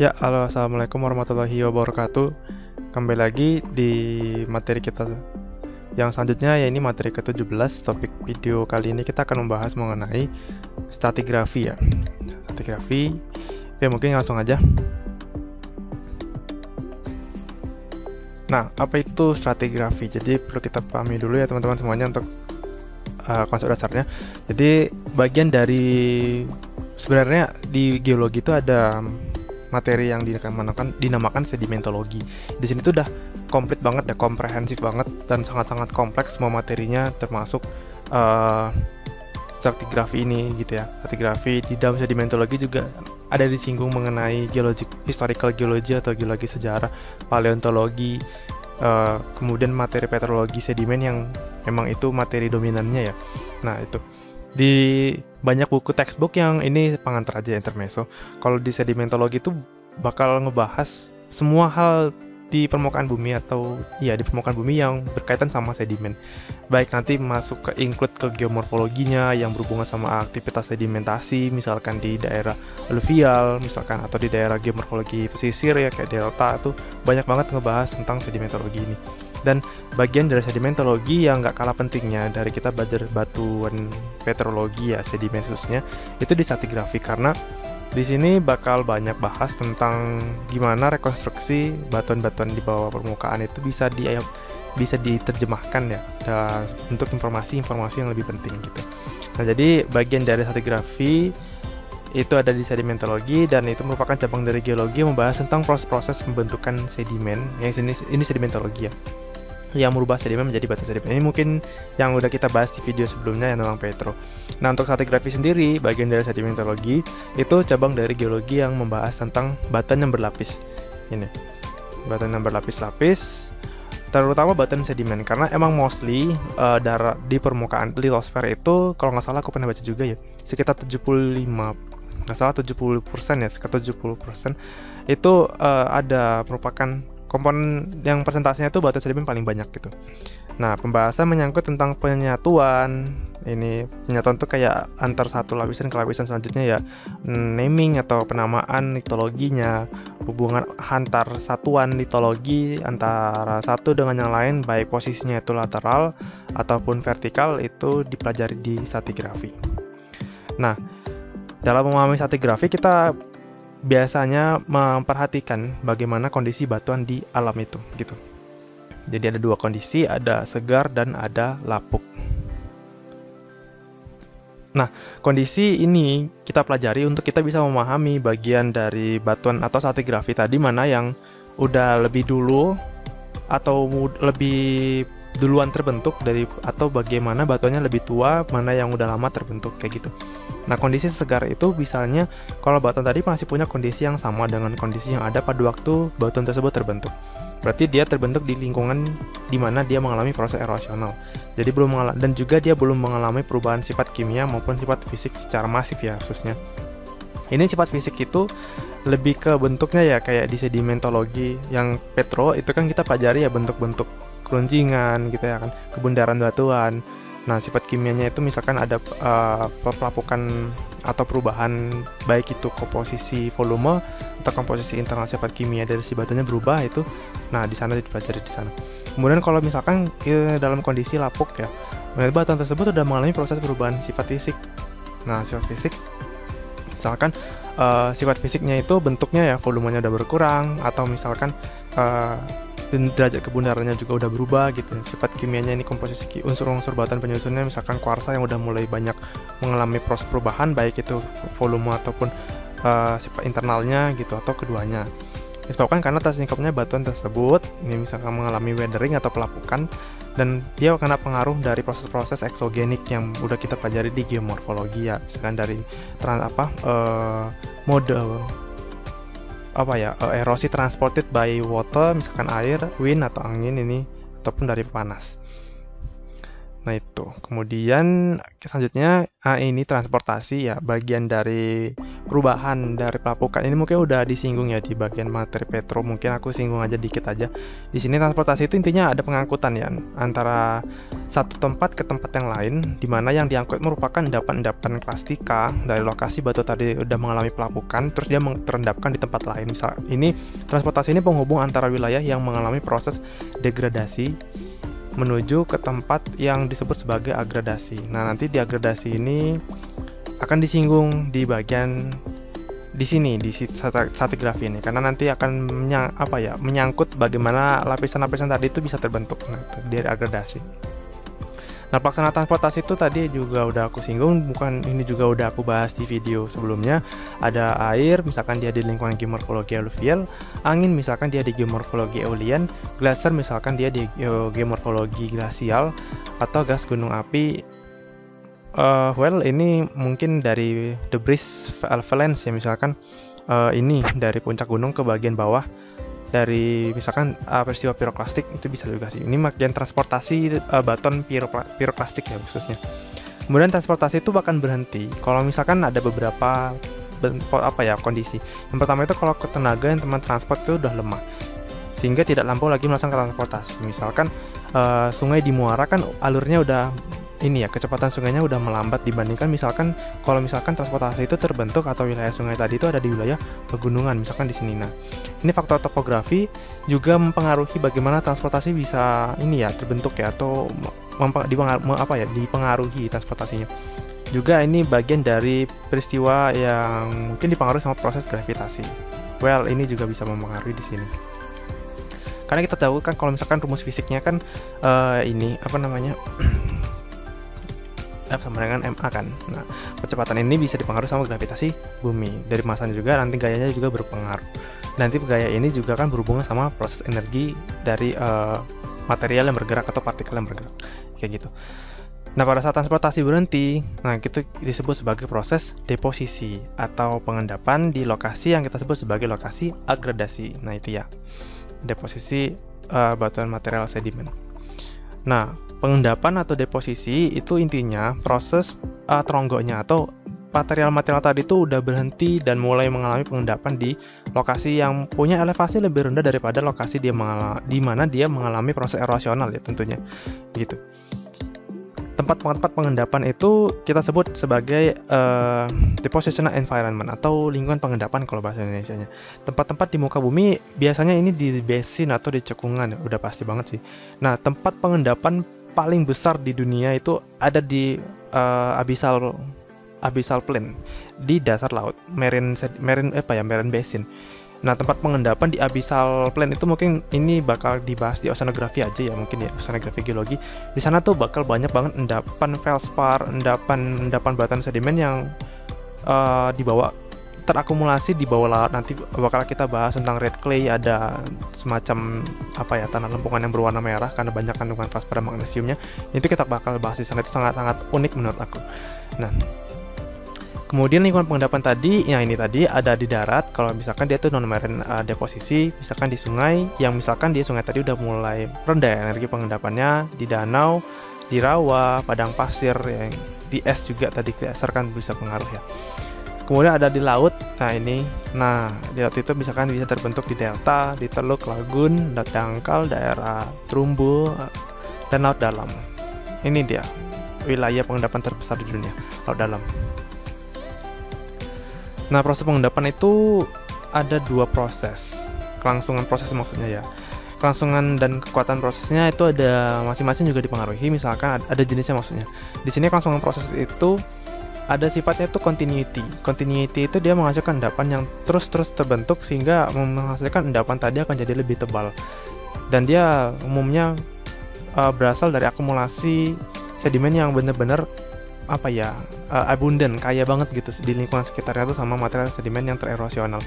Ya, halo, assalamualaikum warahmatullahi wabarakatuh. Kembali lagi di materi kita yang selanjutnya, ya ini materi ke-17. Topik video kali ini kita akan membahas mengenai stratigrafi ya. Stratigrafi. Oke, mungkin langsung aja. Nah, apa itu stratigrafi? Jadi perlu kita pahami dulu ya teman-teman semuanya untuk konsep dasarnya. Jadi bagian dari sebenarnya di geologi itu ada materi yang dinamakan sedimentologi. Di sini tuh udah komplit banget ya, komprehensif banget dan sangat-sangat kompleks semua materinya, termasuk stratigrafi ini gitu ya. Stratigrafi di dalam sedimentologi juga ada disinggung mengenai historical geology atau geologi sejarah, paleontologi, kemudian materi petrologi sedimen yang memang itu materi dominannya ya. Nah itu di banyak buku textbook yang ini pengantar aja intermezzo. Kalau di sedimentologi itu bakal ngebahas semua hal di permukaan bumi atau ya di permukaan bumi yang berkaitan sama sedimen. Baik nanti masuk ke include ke geomorfologinya yang berhubungan sama aktivitas sedimentasi, misalkan di daerah aluvial, misalkan atau di daerah geomorfologi pesisir ya kayak delta, itu banyak banget ngebahas tentang sedimentologi ini. Dan bagian dari sedimentologi yang nggak kalah pentingnya dari kita belajar batuan petrologi ya sedimen khususnya itu di stratigrafi, karena di sini bakal banyak bahas tentang gimana rekonstruksi batuan-batuan di bawah permukaan itu bisa diterjemahkan ya untuk informasi-informasi yang lebih penting gitu. Nah, jadi bagian dari stratigrafi itu ada di sedimentologi dan itu merupakan cabang dari geologi yang membahas tentang proses-proses pembentukan sedimen. Yang ini sedimentologi ya, yang merubah sedimen menjadi batu sedimen. Ini mungkin yang udah kita bahas di video sebelumnya yang tentang petro. Nah, untuk stratigrafi sendiri, bagian dari sedimentologi itu cabang dari geologi yang membahas tentang batuan yang berlapis. Ini, batuan yang berlapis-lapis, terutama batuan sedimen, karena emang mostly di permukaan litosfer itu, kalau nggak salah aku pernah baca juga ya, sekitar 70% ya, sekitar 70% itu ada merupakan komponen yang persentasenya itu batu sedimen paling banyak gitu. Nah, pembahasan menyangkut tentang penyatuan. Ini penyatuan tuh kayak antar satu lapisan ke lapisan selanjutnya ya, naming atau penamaan litologinya, hubungan antar satuan litologi antara satu dengan yang lain, baik posisinya itu lateral ataupun vertikal, itu dipelajari di stratigrafi. Nah, dalam memahami stratigrafi kita biasanya memperhatikan bagaimana kondisi batuan di alam itu gitu. Jadi ada dua kondisi, ada segar dan ada lapuk. Nah, kondisi ini kita pelajari untuk kita bisa memahami bagian dari batuan atau stratigrafi tadi, mana yang udah lebih dulu atau lebih duluan terbentuk atau bagaimana batuannya lebih tua, mana yang udah lama terbentuk kayak gitu. Nah, kondisi segar itu misalnya kalau batuan tadi masih punya kondisi yang sama dengan kondisi yang ada pada waktu batuan tersebut terbentuk. Berarti dia terbentuk di lingkungan di mana dia mengalami proses erosional. Jadi dan juga dia belum mengalami perubahan sifat kimia maupun sifat fisik secara masif ya khususnya. Ini sifat fisik itu lebih ke bentuknya ya kayak di sedimentologi yang petro itu kan kita pelajari ya bentuk-bentuk keruncingan gitu ya kan, kebundaran batuan. Nah, sifat kimianya itu misalkan ada pelapukan atau perubahan baik itu komposisi volume atau komposisi internal sifat kimia dari si batunya berubah itu. Nah, di sana dipelajari di sana. Kemudian kalau misalkan dalam kondisi lapuk ya, batuan tersebut sudah mengalami proses perubahan sifat fisik. Nah, sifat fisik misalkan sifat fisiknya itu bentuknya ya volumenya udah berkurang, atau misalkan derajat kebundarannya juga udah berubah gitu. Sifat kimianya ini komposisi unsur-unsur batuan penyusunnya misalkan kuarsa yang udah mulai banyak mengalami proses perubahan baik itu volume ataupun sifat internalnya gitu atau keduanya. Disebabkan karena tersingkapnya batuan tersebut ini misalkan mengalami weathering atau pelapukan, dan dia kena pengaruh dari proses-proses eksogenik yang udah kita pelajari di geomorfologi ya, misalkan dari mode erosi transported by water, misalkan air, wind atau angin ini, ataupun dari panas. Nah itu, kemudian selanjutnya ini transportasi ya, bagian dari perubahan dari pelapukan. Ini mungkin udah disinggung ya di bagian materi Petro, mungkin aku singgung aja dikit aja. Di sini transportasi itu intinya ada pengangkutan ya, antara satu tempat ke tempat yang lain, di mana yang diangkut merupakan endapan-endapan plastika dari lokasi batu tadi udah mengalami pelapukan, terus dia terendapkan di tempat lain. Misal ini transportasi ini penghubung antara wilayah yang mengalami proses degradasi menuju ke tempat yang disebut sebagai agradasi. Nah, nanti di agradasi ini akan disinggung di bagian di sini di stratigrafi ini, karena nanti akan menyangkut bagaimana lapisan-lapisan tadi itu bisa terbentuk. Nah, itu dari agradasi. Nah, pelaksanaan transportasi itu tadi juga udah aku singgung, ini juga udah aku bahas di video sebelumnya. Ada air, misalkan dia di lingkungan geomorfologi alluvial, angin misalkan dia di geomorfologi eolian, glacier misalkan dia di geomorfologi glasial, atau gas gunung api. Ini mungkin dari debris valence ya, misalkan ini dari puncak gunung ke bagian bawah dari misalkan peristiwa piroklastik, itu bisa juga sih. Ini bagian transportasi baton piroklastik ya khususnya. Kemudian transportasi itu bahkan berhenti kalau misalkan ada beberapa kondisi. Yang pertama itu kalau ketenaga yang teman transport itu udah lemah, sehingga tidak mampu lagi melaksanakan transportasi. Misalkan sungai di muara kan alurnya udah kecepatan sungainya udah melambat dibandingkan misalkan kalau misalkan transportasi itu terbentuk atau wilayah sungai tadi itu ada di wilayah pegunungan, misalkan di sini. Nah, ini faktor topografi juga mempengaruhi bagaimana transportasi bisa terbentuk ya, atau dipengaruhi transportasinya. Juga ini bagian dari peristiwa yang mungkin dipengaruhi sama proses gravitasi. Ini juga bisa mempengaruhi di sini. Karena kita tahu kan kalau misalkan rumus fisiknya kan F sama dengan MA kan. Nah, kecepatan ini bisa dipengaruhi sama gravitasi bumi. Dari masanya juga, nanti gayanya juga berpengaruh. Nanti gaya ini juga kan berhubungan sama proses energi dari material yang bergerak atau partikel yang bergerak. Kayak gitu. Nah, pada saat transportasi berhenti, itu disebut sebagai proses deposisi atau pengendapan di lokasi yang kita sebut sebagai lokasi agradasi. Nah, itu ya. Deposisi batuan material sedimen. Nah, pengendapan atau deposisi itu intinya proses teronggoknya atau material-material tadi itu udah berhenti dan mulai mengalami pengendapan di lokasi yang punya elevasi lebih rendah daripada lokasi di mana dia mengalami proses erosional ya tentunya. Gitu. Tempat-tempat pengendapan itu kita sebut sebagai depositional environment atau lingkungan pengendapan kalau bahasa Indonesianya. Tempat-tempat di muka bumi biasanya ini di basin atau di cekungan, udah pasti banget sih. Nah, tempat pengendapan paling besar di dunia itu ada di abyssal plain, di dasar laut, marine basin. Nah, tempat pengendapan di abyssal plain itu mungkin ini bakal dibahas di oceanografi aja ya, mungkin ya, oceanografi geologi. Di sana tuh bakal banyak banget endapan feldspar, endapan batuan sedimen yang terakumulasi di bawah laut. Nanti bakal kita bahas tentang red clay, ada semacam tanah lempungan yang berwarna merah karena banyak kandungan fosfor dan magnesiumnya. Itu kita bakal bahas di sana, itu sangat-sangat unik menurut aku. Nah, kemudian lingkungan pengendapan tadi, ini tadi ada di darat. Kalau misalkan dia tuh non-marine deposisi, misalkan di sungai, yang misalkan di sungai tadi udah mulai rendah energi pengendapannya, di danau, di rawa, padang pasir, yang di es juga tadi dasar kan bisa pengaruh ya. Kemudian ada di laut. Nah, di laut itu misalkan bisa terbentuk di delta, di teluk, lagun, dangkal, daerah terumbu, dan laut dalam. Ini dia wilayah pengendapan terbesar di dunia, laut dalam. Nah, proses pengendapan itu ada dua proses. Kelangsungan proses maksudnya ya. Kelangsungan dan kekuatan prosesnya itu ada masing-masing juga dipengaruhi. Misalkan ada jenisnya maksudnya. Di sini kelangsungan proses itu ada sifatnya itu continuity. Continuity itu dia menghasilkan endapan yang terus-terus terbentuk sehingga menghasilkan endapan tadi akan jadi lebih tebal. Dan dia umumnya berasal dari akumulasi sedimen yang benar-benar abundant, kaya banget gitu di lingkungan sekitarnya itu sama material sedimen yang tererosional.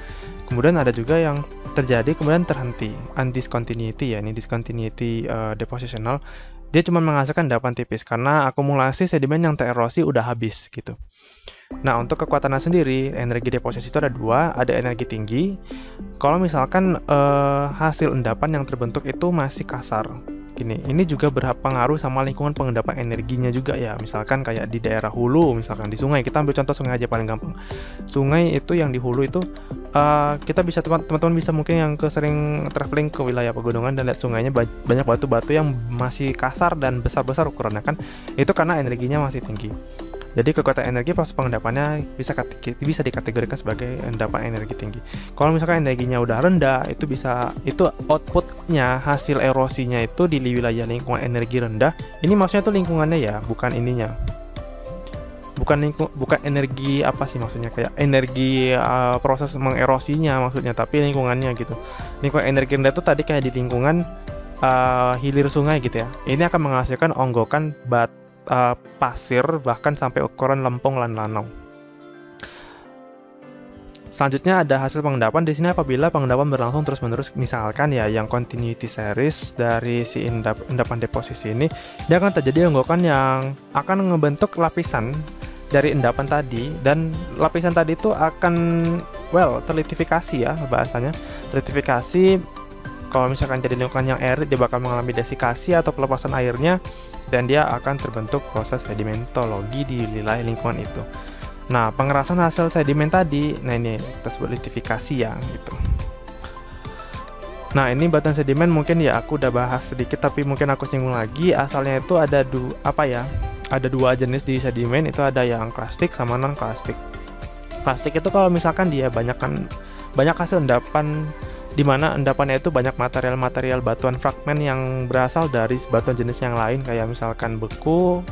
Kemudian ada juga yang terjadi kemudian terhenti, undiscontinuity ya, ini discontinuity depositional. Dia cuma menghasilkan endapan tipis karena akumulasi sedimen yang tererosi udah habis gitu. Nah, untuk kekuatannya sendiri, energi deposisi itu ada dua, ada energi tinggi. Kalau misalkan hasil endapan yang terbentuk itu masih kasar, Gini, ini juga berpengaruh sama lingkungan pengendapan energinya juga ya. Misalkan kayak di daerah hulu, misalkan di sungai, kita ambil contoh sungai aja paling gampang. Sungai itu yang di hulu itu kita bisa teman-teman bisa mungkin yang sering traveling ke wilayah pegunungan dan lihat sungainya banyak batu-batu yang masih kasar dan besar-besar ukurannya kan. Itu karena energinya masih tinggi. Jadi kekuatan energi proses pengendapannya bisa dikategorikan sebagai endapan energi tinggi. Kalau misalkan energinya udah rendah, itu outputnya hasil erosinya itu di wilayah lingkungan energi rendah. Ini maksudnya tuh lingkungannya ya, bukan ininya. Bukan energi apa sih maksudnya, kayak energi proses mengerosinya maksudnya, tapi lingkungannya gitu. Lingkungan energi rendah itu tadi kayak di lingkungan hilir sungai gitu ya. Ini akan menghasilkan onggokan pasir bahkan sampai ukuran lempung dan lanau. Selanjutnya ada hasil pengendapan. Di sini apabila pengendapan berlangsung terus-menerus, misalkan ya yang continuity series dari si endapan deposisi ini, dia akan terjadi onggokan yang akan membentuk lapisan dari endapan tadi, dan lapisan tadi itu akan terlitifikasi ya bahasanya. Terlitifikasi kalau misalkan jadi lingkungan yang arid, dia bakal mengalami desikasi atau pelepasan airnya, dan dia akan terbentuk proses sedimentologi di wilayah lingkungan itu. Nah, pengerasan hasil sedimen tadi, nah ini kita sebut litifikasi ya gitu. Nah, ini batuan sedimen mungkin ya aku udah bahas sedikit, tapi mungkin aku singgung lagi. Asalnya itu ada dua jenis di sedimen, itu ada yang klastik sama non klastik. Plastik itu kalau misalkan dia banyak hasil endapan, di mana endapannya itu banyak material-material batuan fragmen yang berasal dari batuan jenis yang lain, kayak misalkan beku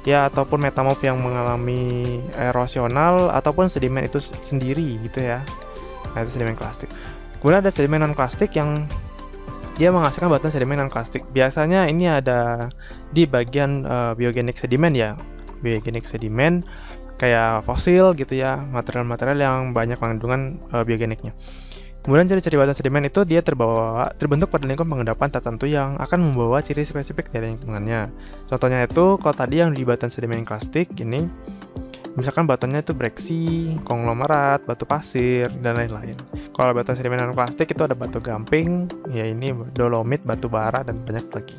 ya, ataupun metamorf yang mengalami erosional, ataupun sedimen itu sendiri gitu ya. Nah, itu sedimen klastik. Kemudian ada sedimen non klastik yang dia menghasilkan batuan sedimen non klastik. Biasanya ini ada di bagian biogenik sedimen ya. Biogenik sedimen kayak fosil gitu ya, material-material yang banyak kandungan biogeniknya. Kemudian ciri-ciri batuan sedimen itu dia terbentuk pada lingkungan pengendapan tertentu yang akan membawa ciri spesifik dari lingkungannya. Contohnya itu kalau tadi yang di batuan sedimen klastik ini, misalkan batuannya itu breksi, konglomerat, batu pasir, dan lain-lain. Kalau batuan sedimen non klastik itu ada batu gamping, ya ini dolomit, batu bara, dan banyak lagi.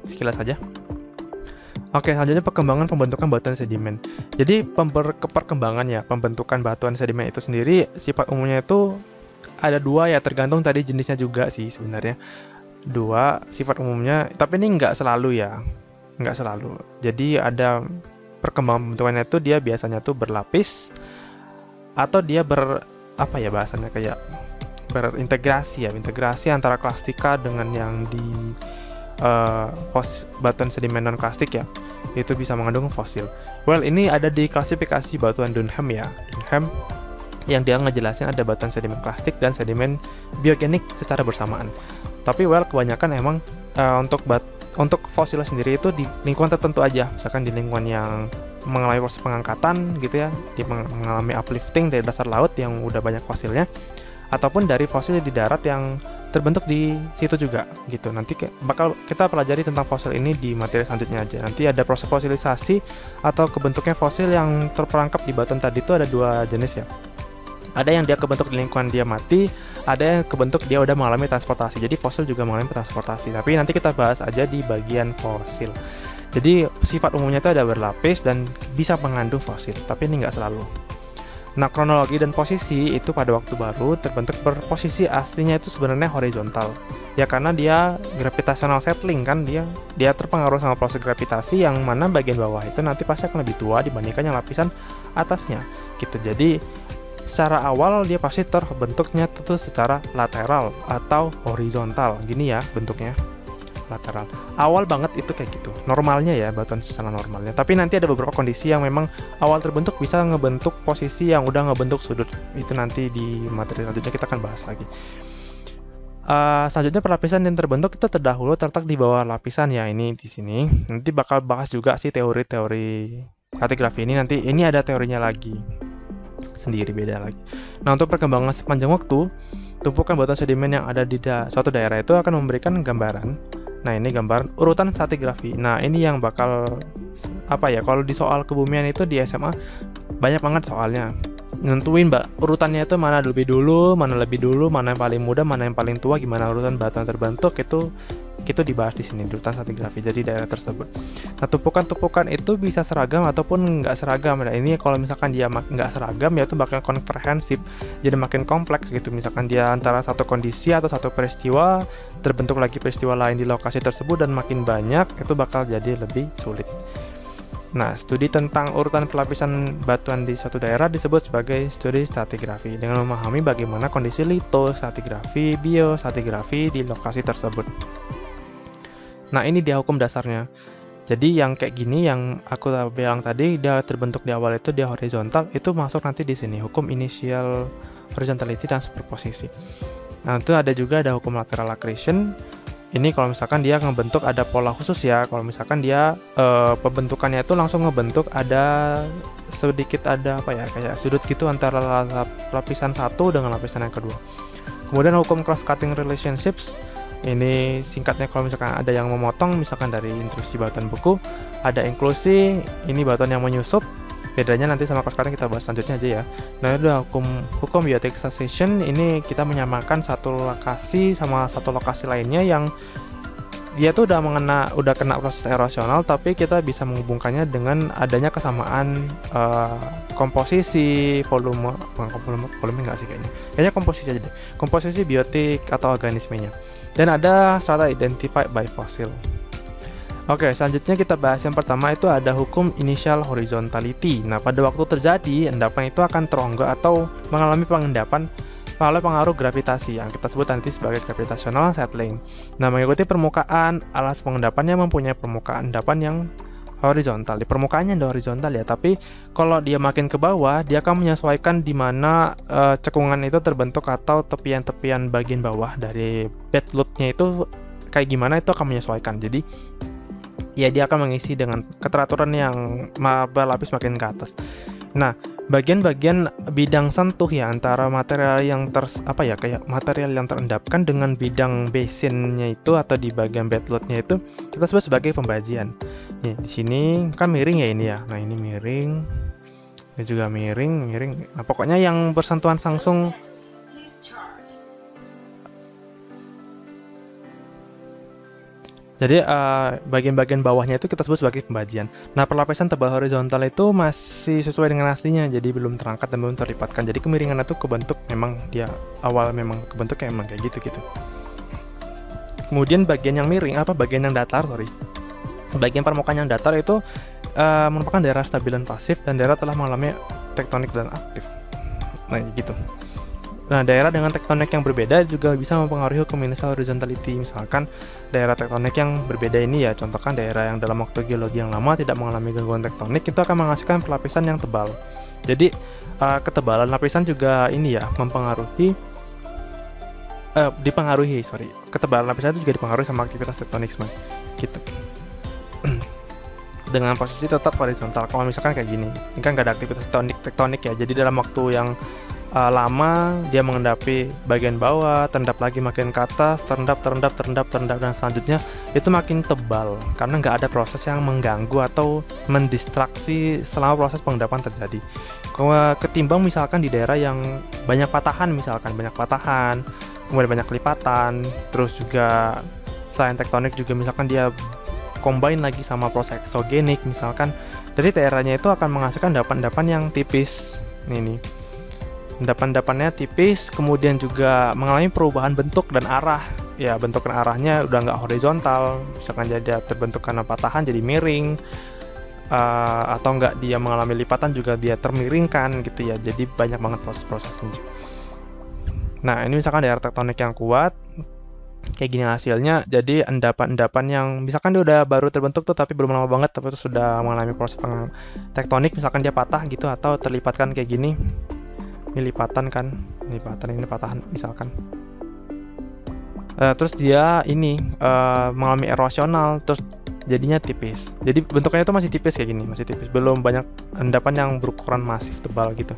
Sekilas saja. Oke, selanjutnya perkembangan pembentukan batuan sedimen. Jadi perkembangan ya, pembentukan batuan sedimen itu sendiri sifat umumnya itu ada dua ya, tergantung tadi jenisnya juga sih sebenarnya. Dua sifat umumnya, tapi ini nggak selalu ya, nggak selalu. Jadi ada perkembangan pembentukannya itu dia biasanya tuh berlapis, atau dia bahasanya kayak berintegrasi ya, integrasi antara klastika dengan yang di batuan sedimen non klastik ya, itu bisa mengandung fosil. Ini ada di klasifikasi batuan Dunham ya, Dunham, yang dia ngejelasin ada batuan sedimen klastik dan sedimen biogenik secara bersamaan. Tapi kebanyakan emang untuk fosil sendiri itu di lingkungan tertentu aja, misalkan di lingkungan yang mengalami proses pengangkatan gitu ya, dia mengalami uplifting dari dasar laut yang udah banyak fosilnya, ataupun dari fosil di darat yang terbentuk di situ juga gitu. Nanti bakal kita pelajari tentang fosil ini di materi selanjutnya aja. Nanti ada proses fosilisasi atau kebentuknya fosil yang terperangkap di batuan tadi itu ada dua jenis ya. Ada yang dia kebentuk di lingkungan dia mati, ada yang kebentuk dia udah mengalami transportasi. Jadi fosil juga mengalami transportasi, tapi nanti kita bahas aja di bagian fosil. Jadi sifat umumnya itu ada berlapis dan bisa mengandung fosil, tapi ini nggak selalu. Nah, kronologi dan posisi itu pada waktu baru terbentuk berposisi aslinya itu sebenarnya horizontal. Ya karena dia gravitational settling kan, dia terpengaruh sama proses gravitasi yang mana bagian bawah itu nanti pasti akan lebih tua dibandingkan yang lapisan atasnya. Gitu. Jadi secara awal dia pasti terbentuknya itu secara lateral atau horizontal. Gini ya bentuknya. Lateral. Awal banget itu kayak gitu. Normalnya ya, batuan secara normalnya. Tapi nanti ada beberapa kondisi yang memang awal terbentuk bisa ngebentuk posisi yang udah ngebentuk sudut. Itu nanti di materi selanjutnya kita akan bahas lagi. Selanjutnya perlapisan yang terbentuk itu terdahulu terletak di bawah lapisan ya, ini di sini. Nanti bakal bahas juga sih teori-teori stratigrafi ini. Nanti ini ada teorinya lagi. Sendiri beda lagi. Nah, untuk perkembangan sepanjang waktu, tumpukan batuan sedimen yang ada di suatu daerah itu akan memberikan gambaran. Nah, ini gambaran urutan stratigrafi. Nah, ini yang bakal kalau di soal kebumian itu di SMA banyak banget soalnya. Nentuin urutannya itu mana lebih dulu, mana yang paling muda, mana yang paling tua, gimana urutan batuan terbentuk itu itu dibahas di sini, urutan stratigrafi jadi daerah tersebut. Nah, tumpukan-tumpukan itu bisa seragam ataupun nggak seragam. Nah, ini kalau misalkan dia nggak seragam ya itu bakal komprehensif, jadi makin kompleks gitu. Misalkan dia antara satu kondisi atau satu peristiwa terbentuk lagi peristiwa lain di lokasi tersebut dan makin banyak, itu bakal jadi lebih sulit. Nah, studi tentang urutan pelapisan batuan di suatu daerah disebut sebagai studi stratigrafi dengan memahami bagaimana kondisi litostratigrafi, biostratigrafi di lokasi tersebut. Nah, ini dia hukum dasarnya. Jadi yang kayak gini yang aku bilang tadi, dia terbentuk di awal itu dia horizontal, itu masuk nanti di sini hukum initial horizontality dan superposisi. Nah, itu ada hukum lateral accretion. Ini kalau misalkan dia ngebentuk ada pola khusus ya, kalau misalkan dia pembentukannya itu langsung ngebentuk ada sedikit ada apa ya, kayak sudut gitu antara lapisan satu dengan lapisan yang kedua. Kemudian hukum cross cutting relationships, ini singkatnya kalau misalkan ada yang memotong, misalkan dari intrusi batuan beku, ada inklusi, ini batuan yang menyusup. Bedanya nanti sama cross cutting kita bahas selanjutnya aja ya. Nah, udah hukum biotic succession, ini kita menyamakan satu lokasi sama satu lokasi lainnya yang dia tuh udah kena proses erosional, tapi kita bisa menghubungkannya dengan adanya kesamaan komposisi, volume enggak sih kayaknya komposisi aja deh. Komposisi biotik atau organismenya. Dan ada strata identified by fossil. Oke, selanjutnya kita bahas yang pertama itu ada hukum initial horizontality. Nah, pada waktu terjadi, endapan itu akan teronggok atau mengalami pengendapan oleh pengaruh gravitasi yang kita sebut nanti sebagai gravitational settling. Nah, mengikuti permukaan, alas pengendapannya mempunyai permukaan endapan yang horizontal. Di permukaannya ada horizontal ya, tapi kalau dia makin ke bawah, dia akan menyesuaikan di mana cekungan itu terbentuk atau tepian-tepian bagian bawah dari bedloadnya itu kayak gimana, itu akan menyesuaikan. Jadi ya dia akan mengisi dengan keteraturan yang berlapis makin ke atas. Nah, bagian-bagian bidang sentuh ya antara material yang kayak material yang terendapkan dengan bidang basinnya itu atau di bagian bedloadnya itu kita sebut sebagai pembajian. Nih, di sini kan miring ya ini ya. Nah, ini miring. Ini juga miring. Nah, pokoknya yang bersentuhan langsung. Jadi bagian-bagian bawahnya itu kita sebut sebagai pembajian. Nah, perlapisan tebal horizontal itu masih sesuai dengan aslinya, jadi belum terangkat dan belum terlipatkan. Jadi kemiringan itu kebentuk memang dia awal memang kebentuknya emang kayak gitu. Kemudian bagian yang miring bagian yang datar, bagian permukaan yang datar itu merupakan daerah stabil dan pasif dan daerah telah mengalami tektonik dan aktif. Nah, gitu. Nah, daerah dengan tektonik yang berbeda juga bisa mempengaruhi hukum initial horizontality. Misalkan daerah tektonik yang berbeda ini ya, contohkan daerah yang dalam waktu geologi yang lama tidak mengalami gangguan tektonik, itu akan menghasilkan lapisan yang tebal. Jadi ketebalan lapisan juga ini ya mempengaruhi ketebalan lapisan itu juga dipengaruhi sama aktivitas tektonisme gitu. Dengan posisi tetap horizontal. Kalau misalkan kayak gini, ini kan nggak ada aktivitas tektonik ya, jadi dalam waktu yang lama dia mengendapi bagian bawah, terendap lagi makin ke atas, terendap dan selanjutnya itu makin tebal karena nggak ada proses yang mengganggu atau mendistraksi selama proses pengendapan terjadi. Ketimbang misalkan di daerah yang banyak patahan, kemudian banyak lipatan, terus juga selain tektonik juga misalkan dia combine lagi sama proses eksogenik misalkan, dari daerahnya itu akan menghasilkan endapan-endapan yang tipis. Nih. Endapan-endapannya tipis, kemudian juga mengalami perubahan bentuk dan arah. Ya, bentuk dan arahnya udah nggak horizontal, misalkan jadi terbentuk karena patahan jadi miring, atau nggak dia mengalami lipatan juga dia termiringkan gitu ya. Jadi banyak banget proses-prosesnya. Nah, ini misalkan daerah tektonik yang kuat, kayak gini hasilnya. Jadi endapan-endapan yang misalkan dia udah baru terbentuk tuh tapi belum lama banget, tapi itu sudah mengalami proses tektonik, misalkan dia patah gitu atau terlipatkan kayak gini. Ini lipatan ini patahan misalkan. Terus dia ini mengalami erosional, terus jadinya tipis. Jadi bentuknya itu masih tipis kayak gini, belum banyak endapan yang berukuran masif tebal gitu.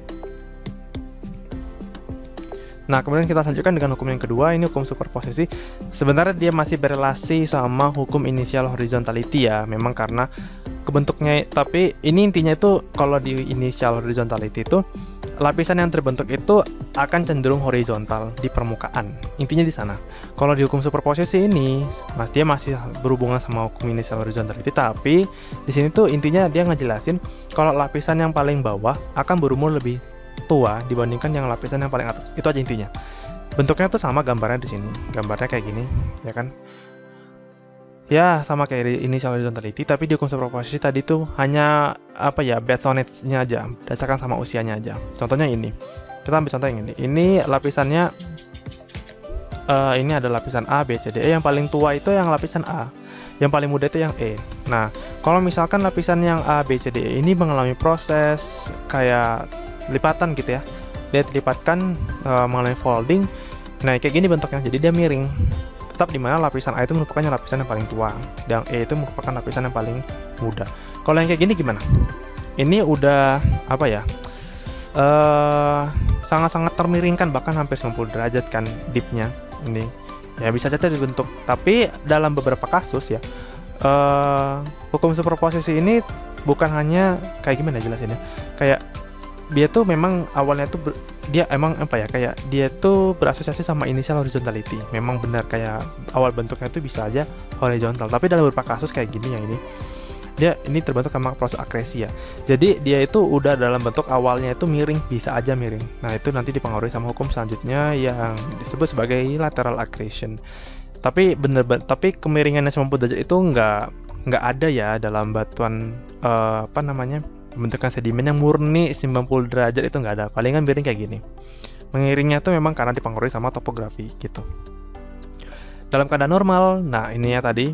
Nah, kemudian kita lanjutkan dengan hukum yang kedua, ini hukum superposisi. Sebenarnya dia masih berelasi sama hukum initial horizontality ya, memang karena kebentuknya, tapi ini intinya itu kalau di initial horizontality itu lapisan yang terbentuk itu akan cenderung horizontal di permukaan. Intinya di sana. Kalau di hukum superposisi ini, dia masih berhubungan sama hukum initial horizontality, tapi di sini tuh intinya dia ngejelasin kalau lapisan yang paling bawah akan berumur lebih tua dibandingkan yang lapisan yang paling atas. Itu aja intinya. Bentuknya tuh sama gambarnya di sini. Gambarnya kayak gini, ya kan? Ya, sama kayak initial horizontality, tapi di hukum superposisi tadi tuh hanya apa ya, based on age-nya aja, berdasarkan sama usianya aja. Contohnya ini. Kita ambil contoh yang ini. Ini lapisannya ini ada lapisan A, B, C, D, E. Yang paling tua itu yang lapisan A. Yang paling muda itu yang E. Nah, kalau misalkan lapisan yang A, B, C, D, E ini mengalami proses kayak lipatan gitu ya. Dia dilipatkan mengalami folding. Nah, kayak gini bentuknya. Jadi dia miring. Tetap di mana lapisan A itu merupakan lapisan yang paling tua, dan E itu merupakan lapisan yang paling muda. Kalau yang kayak gini gimana? Ini udah apa ya? Sangat-sangat termiringkan, bahkan hampir 90 derajat kan dipnya ini. Ya bisa saja dibentuk. Tapi dalam beberapa kasus ya, hukum superposisi ini bukan hanya kayak gimana jelasinnya? Kayak dia tuh memang awalnya tuh dia emang apa ya, kayak dia tuh berasosiasi sama initial horizontality. Memang benar kayak awal bentuknya tuh bisa aja horizontal, tapi dalam beberapa kasus kayak gini yang ini terbentuk sama proses akresi ya. Jadi dia itu udah dalam bentuk awalnya itu miring, bisa aja miring. Nah, itu nanti dipengaruhi sama hukum selanjutnya yang disebut sebagai lateral accretion. Tapi tapi kemiringannya 90 derajat itu nggak ada ya dalam batuan pembentukan sedimen yang murni 90 derajat itu nggak ada. Palingan miring kayak gini. Mengiringnya tuh memang karena dipengaruhi sama topografi gitu. Dalam keadaan normal, nah ini ya tadi,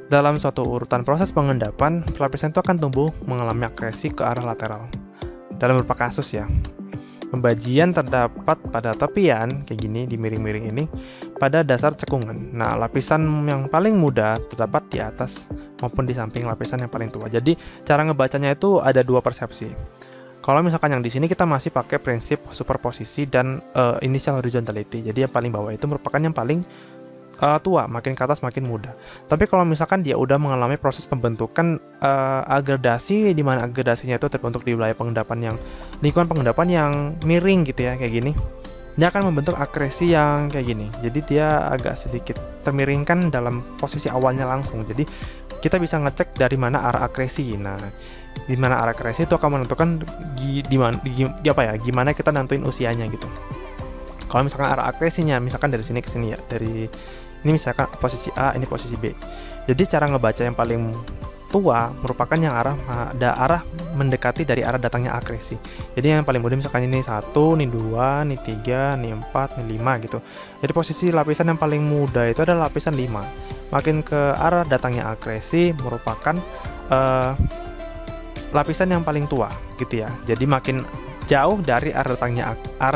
dalam suatu urutan proses pengendapan, lapisan itu akan tumbuh mengalami akresi ke arah lateral. Dalam beberapa kasus ya, pembajian terdapat pada tepian kayak gini di miring-miring ini pada dasar cekungan. Nah, lapisan yang paling muda terdapat di atas maupun di samping lapisan yang paling tua. Jadi cara ngebacanya itu ada dua persepsi. Kalau misalkan yang di sini kita masih pakai prinsip superposisi dan initial horizontality. Jadi yang paling bawah itu merupakan yang paling tua, makin ke atas makin muda. Tapi kalau misalkan dia udah mengalami proses pembentukan agredasi, di mana agredasinya itu terbentuk di wilayah pengendapan yang lingkungan pengendapan yang miring gitu ya, kayak gini, dia akan membentuk akresi yang kayak gini. Jadi dia agak sedikit termiringkan dalam posisi awalnya langsung. Jadi kita bisa ngecek dari mana arah akresi. Nah, di mana arah akresi itu akan menentukan gimana kita nentuin usianya gitu. Kalau misalkan arah akresinya, misalkan dari sini ke sini ya, dari ini misalkan posisi A, ini posisi B. Jadi cara ngebaca yang paling tua merupakan yang arah mendekati dari arah datangnya akresi. Jadi yang paling mudah misalkan ini 1, ini 2, ini 3, ini 4, ini 5 gitu. Jadi posisi lapisan yang paling muda itu adalah lapisan 5. Makin ke arah datangnya akresi merupakan lapisan yang paling tua gitu ya. Jadi makin jauh dari arah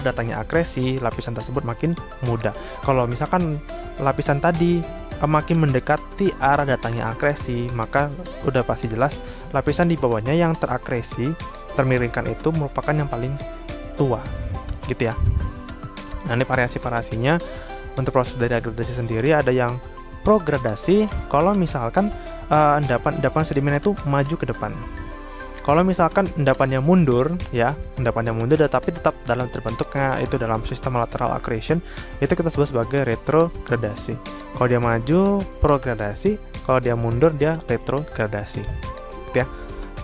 datangnya akresi, lapisan tersebut makin muda. Kalau misalkan lapisan tadi makin mendekati arah datangnya akresi, maka udah pasti jelas lapisan di bawahnya yang terakresi, termiringkan itu merupakan yang paling tua gitu ya. Nah, ini variasi-variasinya. Untuk proses dari agredasi sendiri ada yang progradasi kalau misalkan endapan sedimen itu maju ke depan. Kalau misalkan endapannya mundur, tapi tetap dalam terbentuknya itu dalam sistem lateral accretion, itu kita sebut sebagai retrogradasi. Kalau dia maju, progradasi. Kalau dia mundur, dia retrogradasi. Gitu ya.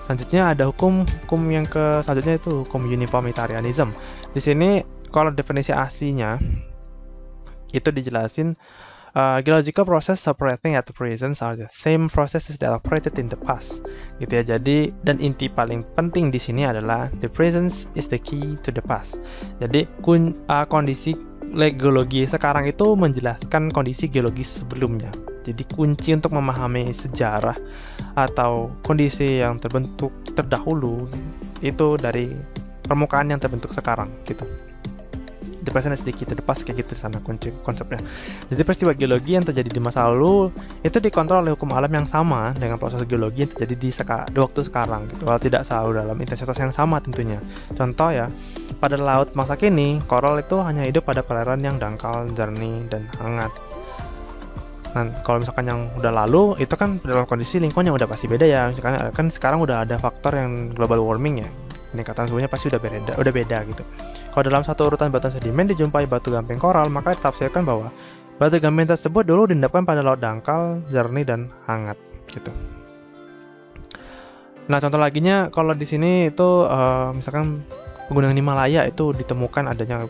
Selanjutnya ada hukum yang selanjutnya itu hukum uniformitarianism. Di sini kalau definisi aslinya itu dijelasin. Geological process operating at the present are the same processes that operated in the past, gitu ya. Jadi dan inti paling penting di sini adalah the present is the key to the past. Jadi kondisi geologi sekarang itu menjelaskan kondisi geologis sebelumnya. Jadi kunci untuk memahami sejarah atau kondisi yang terbentuk terdahulu itu dari permukaan yang terbentuk sekarang, gitu. The present is the key to the past, kayak gitu di sana konsepnya. Jadi peristiwa geologi yang terjadi di masa lalu itu dikontrol oleh hukum alam yang sama dengan proses geologi yang terjadi di waktu sekarang gitu. Kalau tidak selalu dalam intensitas yang sama tentunya. Contoh ya, pada laut masa kini, koral itu hanya hidup pada perairan yang dangkal, jernih, dan hangat. Nah, kalau misalkan yang udah lalu, itu kan dalam kondisi lingkungan yang udah pasti beda ya. Misalkan kan sekarang udah ada faktor yang global warming ya. peningkatan suhunya pasti udah beda gitu. Kalau dalam satu urutan batuan sedimen dijumpai batu gamping koral, maka ditafsirkan bahwa batu gamping tersebut dulu diendapkan pada laut dangkal, jernih dan hangat gitu. Nah, contoh laginya kalau di sini itu misalkan pegunungan Himalaya itu ditemukan adanya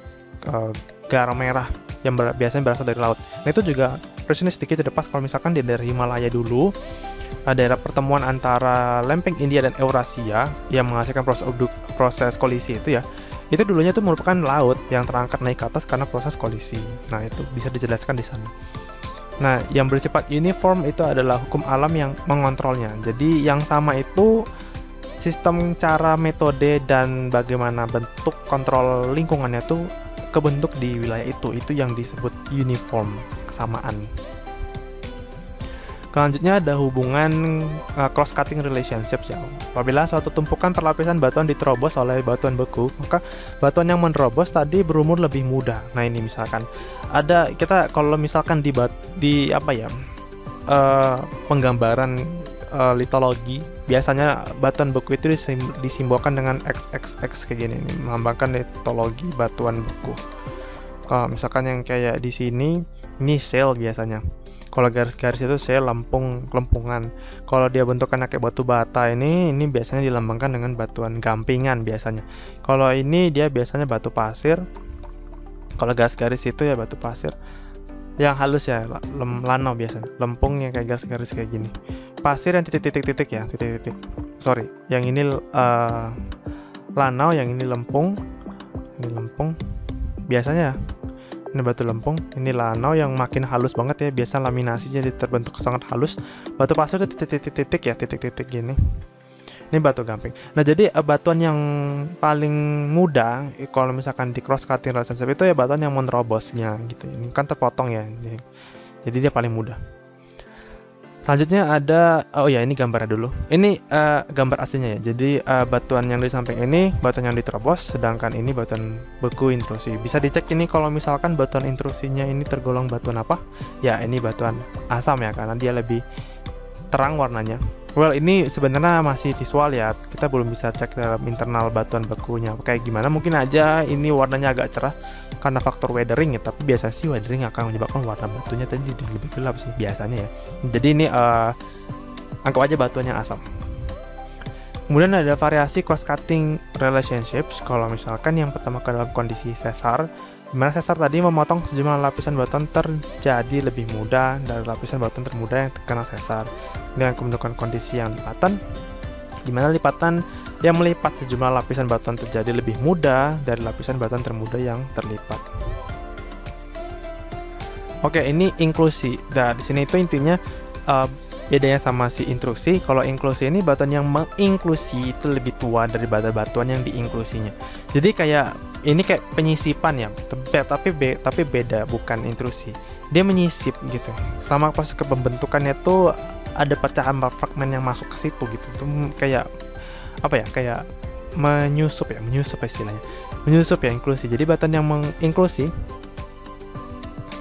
garam merah yang biasanya berasal dari laut. Nah, itu juga presiden sedikit tidak pas kalau misalkan di daerah Himalaya dulu, daerah pertemuan antara lempeng India dan Eurasia yang menghasilkan proses kolisi itu ya. Itu dulunya itu merupakan laut yang terangkat naik ke atas karena proses kolisi. Nah, itu bisa dijelaskan di sana. Nah, yang bersifat uniform itu adalah hukum alam yang mengontrolnya. Jadi, yang sama itu sistem, cara, metode, dan bagaimana bentuk kontrol lingkungannya itu kebentuk di wilayah itu. Itu yang disebut uniform, kesamaan. Selanjutnya ada hubungan cross-cutting relationships ya. Apabila suatu tumpukan perlapisan batuan diterobos oleh batuan beku, maka batuan yang menerobos tadi berumur lebih muda. Nah, ini misalkan ada kita kalau misalkan di apa ya penggambaran litologi, biasanya batuan beku itu disimbolkan dengan XXX kayak gini, ini melambangkan litologi batuan beku. Kalau misalkan yang kayak di sini, ini shale biasanya. Kalau garis-garis itu shale, lempungan. Kalau dia bentukannya kayak batu bata ini biasanya dilambangkan dengan batuan gampingan biasanya. Kalau ini dia biasanya batu pasir. Kalau garis-garis itu ya batu pasir. Yang halus ya, lanau biasanya. Lempung yang kayak garis-garis kayak gini. Pasir yang titik-titik ya, titik-titik. Sorry, yang ini lanau, yang ini lempung. Ini lempung. Biasanya ini batu lempung, ini lanau yang makin halus banget ya, biasa laminasi jadi terbentuk sangat halus. Batu pasir itu titik-titik ya, titik-titik gini. Ini batu gamping. Nah, jadi batuan yang paling mudah kalau misalkan di cross cutting relationship itu ya batuan yang menerobosnya gitu. Ini kan terpotong ya. Jadi dia paling mudah. Selanjutnya ada, oh ya ini gambarnya dulu. Ini gambar aslinya ya. Jadi batuan yang di samping ini batuan yang diterobos, sedangkan ini batuan beku intrusi. Bisa dicek ini kalau misalkan batuan intrusinya ini tergolong batuan apa? Ya ini batuan asam ya, karena dia lebih terang warnanya. Well, ini sebenarnya masih visual ya. Kita belum bisa cek dalam internal batuan bekunya kayak gimana. Mungkin aja ini warnanya agak cerah karena faktor weathering ya, tapi biasa sih weathering akan menyebabkan warna batunya tadi lebih gelap sih biasanya ya. Jadi ini anggap aja batuannya asam. Kemudian ada variasi cross cutting relationships. Kalau misalkan yang pertama ke dalam kondisi sesar, dimana sesar tadi memotong sejumlah lapisan batuan terjadi lebih mudah dari lapisan batuan termuda yang terkena sesar, dengan pembentukan kondisi yang lipatan, dimana lipatan yang melipat sejumlah lapisan batuan terjadi lebih mudah dari lapisan batuan termuda yang terlipat. Oke, ini inklusi. Nah, di sini itu intinya bedanya sama si intrusi. Kalau inklusi ini batuan yang menginklusi itu lebih tua dari batuan yang diinklusinya. Jadi ini kayak penyisipan ya, tapi beda, bukan intrusi. Dia menyisip gitu. Selama proses pembentukannya tuh ada pecahan fragmen yang masuk ke situ gitu. Itu kayak apa ya? Kayak menyusup istilahnya. Menyusup ya, inklusi. Jadi batuan yang menginklusi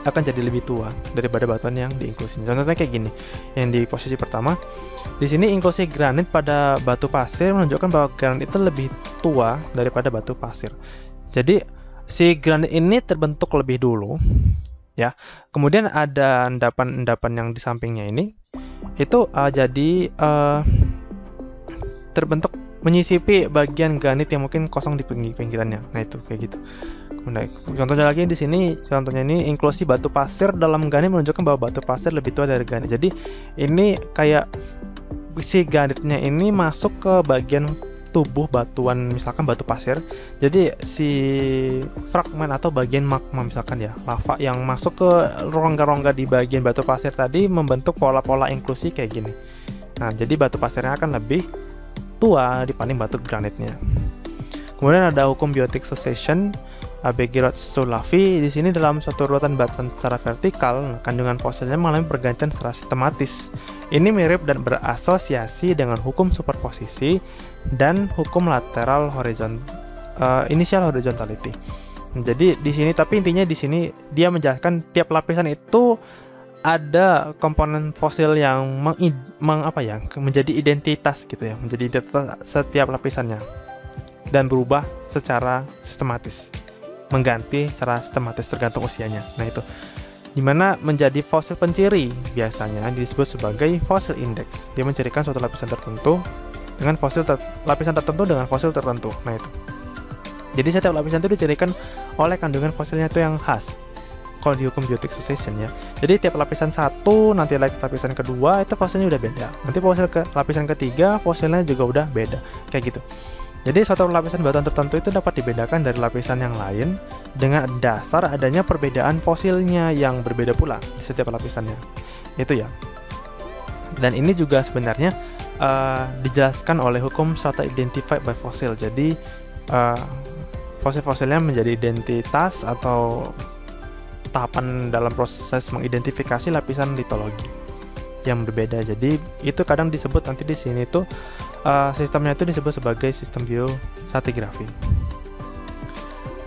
akan jadi lebih tua daripada batuan yang diinklusi. Contohnya kayak gini. Yang di posisi pertama, di sini inklusi granit pada batu pasir menunjukkan bahwa granit itu lebih tua daripada batu pasir. Jadi si granit ini terbentuk lebih dulu ya. Kemudian ada endapan-endapan yang di sampingnya ini itu jadi terbentuk menyisipi bagian granit yang mungkin kosong di pinggirannya. Nah, itu kayak gitu. Nah, contohnya lagi di sini, contohnya ini inklusi batu pasir dalam granit menunjukkan bahwa batu pasir lebih tua dari granit. Jadi ini kayak si granitnya ini masuk ke bagian tubuh batuan, misalkan batu pasir. Jadi si fragmen atau bagian magma misalkan ya, lava yang masuk ke rongga-rongga di bagian batu pasir tadi membentuk pola-pola inklusi kayak gini. Nah, jadi batu pasirnya akan lebih tua dibanding batu granitnya. Kemudian ada hukum biotic succession. Begirot-Soulafi di sini dalam suatu urutan batuan secara vertikal, kandungan fosilnya mengalami pergantian secara sistematis. Ini mirip dan berasosiasi dengan hukum superposisi dan hukum lateral initial horizontality. Jadi di sini, tapi intinya di sini dia menjelaskan tiap lapisan itu ada komponen fosil yang menjadi identitas gitu ya, menjadi identitas setiap lapisannya. dan berubah secara sistematis, mengganti secara sistematis tergantung usianya. Nah itu dimana menjadi fosil penciri biasanya disebut sebagai fosil indeks. Dia mencirikan suatu lapisan tertentu dengan lapisan tertentu dengan fosil tertentu. Nah itu. Jadi setiap lapisan itu dicirikan oleh kandungan fosilnya itu yang khas. Kalau di hukum biotic succession ya. Jadi tiap lapisan satu, nanti lagi lapisan kedua itu fosilnya udah beda. Nanti lapisan ketiga fosilnya juga udah beda. Kayak gitu. Jadi suatu lapisan batuan tertentu itu dapat dibedakan dari lapisan yang lain dengan dasar adanya perbedaan fosilnya yang berbeda pula di setiap lapisannya. Itu ya. Dan ini juga sebenarnya dijelaskan oleh hukum strata identified by fossil. Jadi fosil-fosilnya menjadi identitas atau tahapan dalam proses mengidentifikasi lapisan litologi yang berbeda. Jadi itu kadang disebut nanti di sini tuh sistemnya itu disebut sebagai sistem biostratigrafi.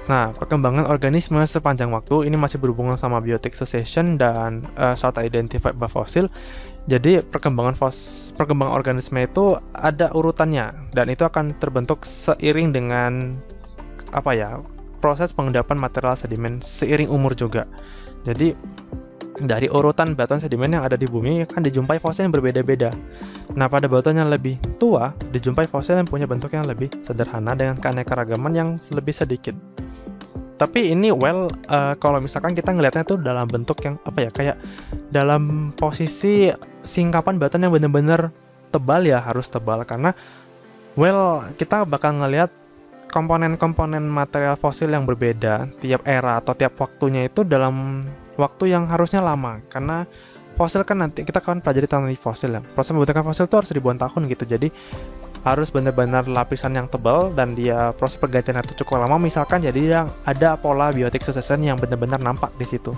Nah, perkembangan organisme sepanjang waktu ini masih berhubungan sama biotic succession dan strata identified by fossil. Jadi perkembangan organisme itu ada urutannya dan itu akan terbentuk seiring dengan proses pengendapan material sedimen seiring umur juga. Jadi dari urutan batuan sedimen yang ada di bumi kan dijumpai fosil yang berbeda-beda. Nah, pada batuan yang lebih tua dijumpai fosil yang punya bentuk yang lebih sederhana dengan keanekaragaman yang lebih sedikit. Tapi ini kalau misalkan kita ngelihatnya tuh dalam bentuk yang kayak dalam posisi singkapan batuan yang benar-benar tebal ya, harus tebal karena kita bakal ngelihat komponen-komponen material fosil yang berbeda tiap era atau tiap waktunya itu dalam waktu yang harusnya lama, karena fosil kan nanti kita kan pelajari teknologi fosil ya, proses pembentukan fosil itu harus ribuan tahun gitu, jadi harus benar-benar lapisan yang tebal dan dia proses pergantian itu cukup lama misalkan, jadi ada pola biotic succession yang benar-benar nampak di situ.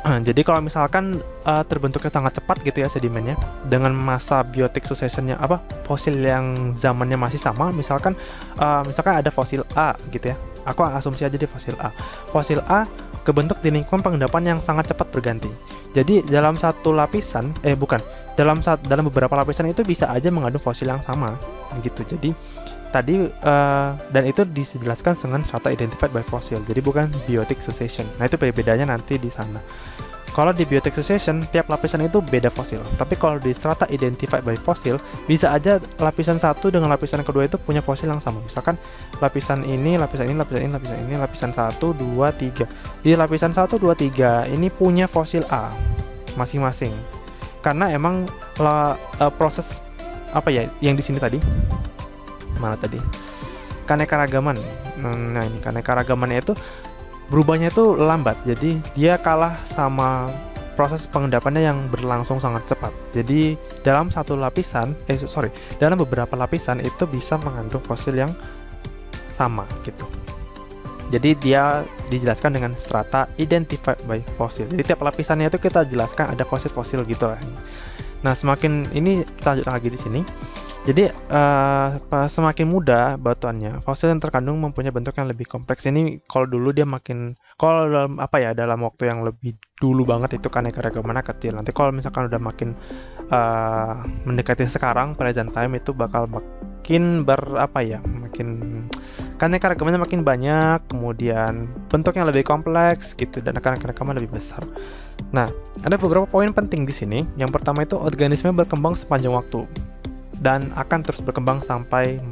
Jadi kalau misalkan terbentuknya sangat cepat gitu ya sedimennya dengan masa biotic successionnya fosil yang zamannya masih sama, misalkan ada fosil A gitu ya, aku asumsi aja di fosil A kebentuk di lingkungan pengendapan yang sangat cepat berganti. Jadi dalam satu lapisan dalam beberapa lapisan itu bisa aja mengandung fosil yang sama gitu. Jadi tadi dan itu dijelaskan dengan strata identified by fossil, jadi bukan biotic succession. Nah itu bedanya nanti di sana. Kalau di biotic succession tiap lapisan itu beda fosil, tapi kalau di strata identified by fossil bisa aja lapisan satu dengan lapisan kedua itu punya fosil yang sama. Misalkan lapisan ini, lapisan 1, 2, 3. Di lapisan 1, 2, 3 ini punya fosil A masing-masing. Karena emang proses yang di sini tadi keanekaragaman. Nah ini keanekaragamannya itu berubahnya itu lambat, jadi dia kalah sama proses pengendapannya yang berlangsung sangat cepat. Jadi dalam beberapa lapisan itu bisa mengandung fosil yang sama gitu. Jadi dia dijelaskan dengan strata identified by fossil. Jadi tiap lapisannya itu kita jelaskan ada fosil-fosil gitu lah. Nah, semakin ini kita lanjut lagi di sini. Jadi semakin muda batuannya, fosil yang terkandung mempunyai bentuk yang lebih kompleks. Ini kalau dulu dia dalam waktu yang lebih dulu banget itu keanekaragamannya kecil. Nanti kalau misalkan udah makin mendekati sekarang present time itu bakal makin keanekaragamannya makin banyak, kemudian bentuknya lebih kompleks gitu dan keanekaragaman lebih besar. Nah, ada beberapa poin penting di sini. Yang pertama itu organisme berkembang sepanjang waktu dan akan terus berkembang sampai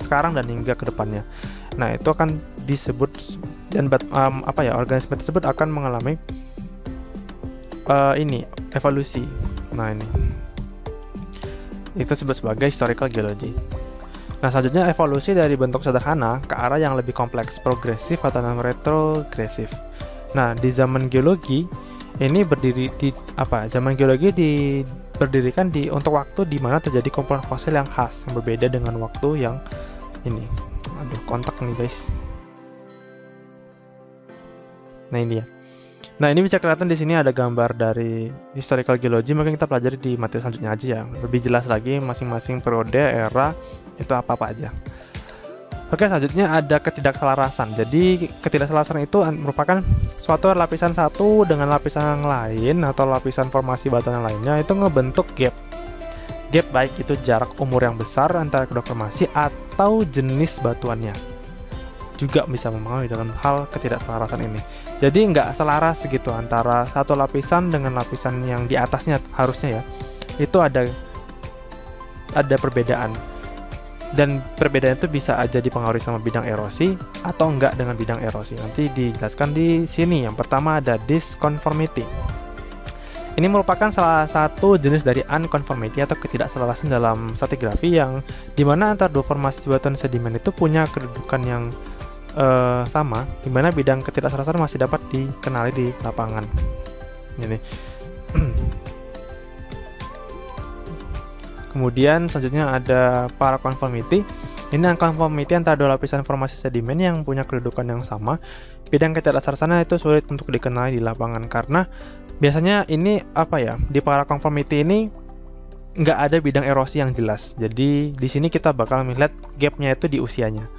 sekarang dan hingga ke depannya. Nah, itu akan disebut dan organisme tersebut akan mengalami evolusi. Nah, ini itu disebut sebagai historical geology. Nah, selanjutnya evolusi dari bentuk sederhana ke arah yang lebih kompleks, progresif atau retrogresif. Nah, di zaman geologi ini berdirikan untuk waktu di mana terjadi kumpulan fosil yang khas yang berbeda dengan waktu yang ini. Kontak nih guys. Nah, ini ya. Nah, ini bisa kelihatan di sini ada gambar dari historical geology, mungkin kita pelajari di materi selanjutnya aja ya. Lebih jelas lagi masing-masing periode, era itu apa-apa aja. Oke, selanjutnya ada ketidakselarasan. Jadi ketidakselarasan itu merupakan suatu lapisan satu dengan lapisan yang lain atau lapisan formasi batuan yang lainnya itu ngebentuk gap. Gap baik itu jarak umur yang besar antara kedua formasi atau jenis batuannya juga bisa mempengaruhi dalam hal ketidakselarasan ini. Jadi nggak selaras gitu antara satu lapisan dengan lapisan yang di atasnya, harusnya ya. Itu ada perbedaan. Dan perbedaan itu bisa aja dipengaruhi sama bidang erosi atau enggak dengan bidang erosi. Nanti dijelaskan di sini. Yang pertama ada disconformity. Ini merupakan salah satu jenis dari unconformity atau ketidakselarasan dalam stratigrafi yang dimana antara dua formasi batuan sedimen itu punya kedudukan yang sama, dimana bidang ketidakselarasan masih dapat dikenali di lapangan. Ini. Kemudian selanjutnya ada paraconformity. Ini unconformity antara dua lapisan formasi sedimen yang punya kedudukan yang sama. Bidang ketidakselarasannya itu sulit untuk dikenali di lapangan karena biasanya ini di paraconformity ini nggak ada bidang erosi yang jelas. Jadi di sini kita bakal melihat gapnya itu di usianya.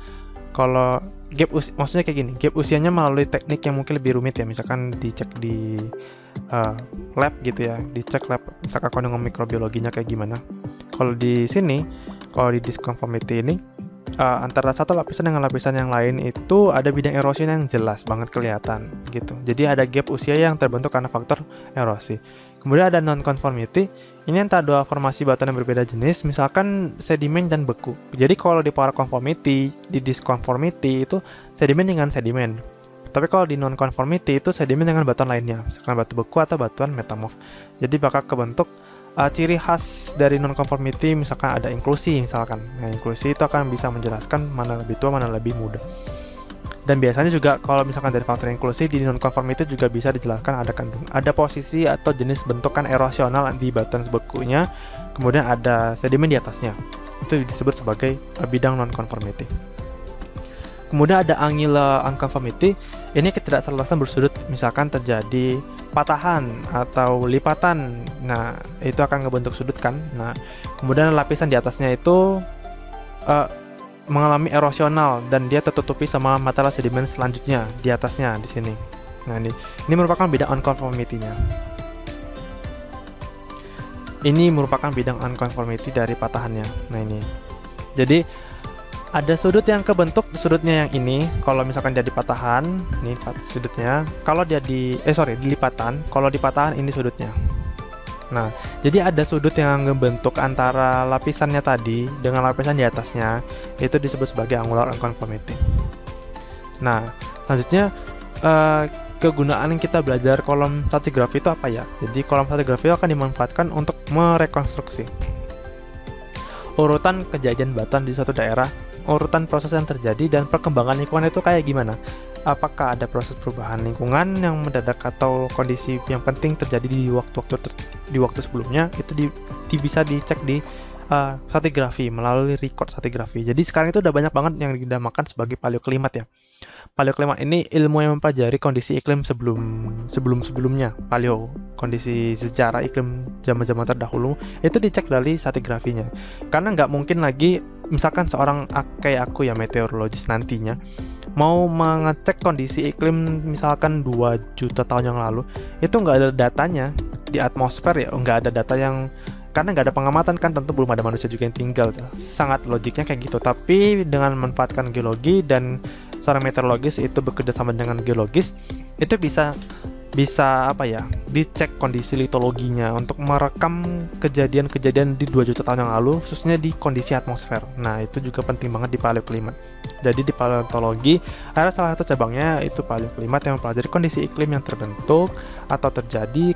Kalau gap maksudnya kayak gini, gap usianya melalui teknik yang mungkin lebih rumit ya, misalkan dicek di lab gitu ya, dicek lab misalkan kandungan mikrobiologinya kayak gimana. Kalau di sini, kalau di disconformity ini antara satu lapisan dengan lapisan yang lain itu ada bidang erosi yang jelas banget kelihatan gitu. Jadi ada gap usia yang terbentuk karena faktor erosi. Kemudian ada non-conformity. Ini antara dua formasi batuan yang berbeda jenis, misalkan sedimen dan beku. Jadi kalau di paraconformity, di disconformity itu sedimen dengan sedimen. Tapi kalau di non-conformity itu sedimen dengan batuan lainnya, misalkan batu beku atau batuan metamorf. Jadi bakal kebentuk ciri khas dari non-conformity, misalkan ada inklusi misalkan. Nah, inklusi itu akan bisa menjelaskan mana lebih tua, mana lebih muda. Dan biasanya juga kalau misalkan dari faktor inklusi di non-conformity juga bisa dijelaskan ada posisi atau jenis bentukan erosional di batuan bekunya, kemudian ada sedimen di atasnya. Itu disebut sebagai bidang non-conformity. Kemudian ada angular unconformity. Ini ketidakselarasan bersudut, misalkan terjadi patahan atau lipatan. Nah, itu akan ngebentuk sudut kan. Nah, kemudian lapisan di atasnya itu mengalami erosional dan dia tertutupi sama material sedimen selanjutnya di atasnya di sini. Nah, ini merupakan bidang unconformity-nya. Ini merupakan bidang unconformity dari patahannya. Nah, ini. Jadi ada sudut yang kebentuk, sudutnya yang ini. Kalau misalkan dia di patahan, ini sudutnya. Kalau dia di lipatan. Kalau di patahan ini sudutnya. Nah, jadi ada sudut yang ngebentuk antara lapisannya tadi dengan lapisan di atasnya, itu disebut sebagai angular unconformity. Nah, selanjutnya kegunaan yang kita belajar kolom stratigrafi itu apa ya? Jadi kolom stratigrafi akan dimanfaatkan untuk merekonstruksi urutan kejadian batuan di suatu daerah, urutan proses yang terjadi, dan perkembangan lingkungan itu kayak gimana. Apakah ada proses perubahan lingkungan yang mendadak atau kondisi yang penting terjadi di waktu sebelumnya, itu bisa dicek di stratigrafi melalui record stratigrafi. Jadi sekarang itu udah banyak banget yang dinamakan sebagai paleoklimat ya. Paleoklimat ini ilmu yang mempelajari kondisi iklim sebelumnya. Kondisi sejarah iklim zaman-zaman terdahulu itu dicek dari stratigrafinya. Karena nggak mungkin lagi misalkan seorang kayak aku ya, meteorologis nantinya mau mengecek kondisi iklim misalkan 2 juta tahun yang lalu, itu nggak ada datanya di atmosfer ya, nggak ada data yang, karena nggak ada pengamatan kan, tentu belum ada manusia juga yang tinggal. Sangat logiknya kayak gitu. Tapi dengan memanfaatkan geologi dan seorang meteorologis itu bekerja sama dengan geologis, itu bisa dicek kondisi litologinya untuk merekam kejadian-kejadian di 2 juta tahun yang lalu, khususnya di kondisi atmosfer. Nah, itu juga penting banget di paleoklimat. Jadi di paleontologi ada salah satu cabangnya itu paleoklimat yang mempelajari kondisi iklim yang terbentuk atau terjadi,